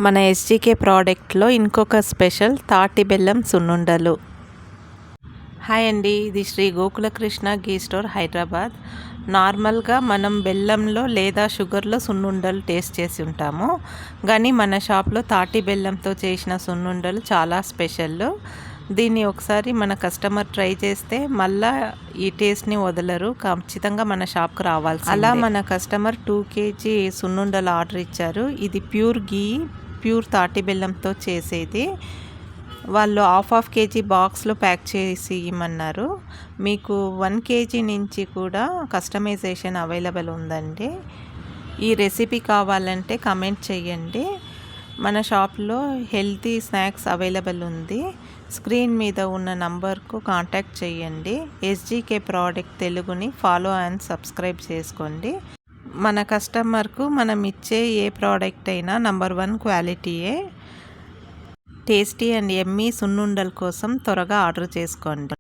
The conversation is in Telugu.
మన ఎస్జీకే ప్రోడక్ట్లో ఇంకొక స్పెషల్ తాటి బెల్లం సున్నుండలు. హాయ్ అండి, ఇది శ్రీ గోకులకృష్ణ ఘీ స్టోర్ హైదరాబాద్. నార్మల్గా మనం బెల్లంలో లేదా షుగర్లో సున్నుండలు టేస్ట్ చేసి ఉంటాము, కానీ మన షాప్లో తాటి బెల్లంతో చేసిన సున్నుండలు చాలా స్పెషల్. దీన్ని ఒకసారి మన కస్టమర్ ట్రై చేస్తే మళ్ళీ ఈ టేస్ట్ని వదలరు, ఖచ్చితంగా మన షాప్కి రావాలి. అలా మన కస్టమర్ 2 kg సున్నుండలు ఆర్డర్ ఇచ్చారు. ఇది ప్యూర్ ఘీ, ప్యూర్ తాటి బెల్లంతో చేసేది. వాళ్ళు హాఫ్ కేజీ బాక్స్లో ప్యాక్ చేసి ఇవ్వమన్నారు. మీకు 1 kg నుంచి కూడా కస్టమైజేషన్ అవైలబుల్ ఉందండి. ఈ రెసిపీ కావాలంటే కమెంట్ చేయండి. మన షాప్లో హెల్తీ స్నాక్స్ అవైలబుల్ ఉంది. స్క్రీన్ మీద ఉన్న నంబర్కు కాంటాక్ట్ చేయండి. ఎస్జీకే ప్రోడక్ట్ తెలుగుని ఫాలో అండ్ సబ్స్క్రైబ్ చేసుకోండి. మన కస్టమర్కు మనం ఇచ్చే ఏ ప్రోడక్ట్ అయినా నంబర్ 1 క్వాలిటీయే. టేస్టీ అండ్ యమ్మీ సున్నుండల కోసం త్వరగా ఆర్డర్ చేసుకోండి.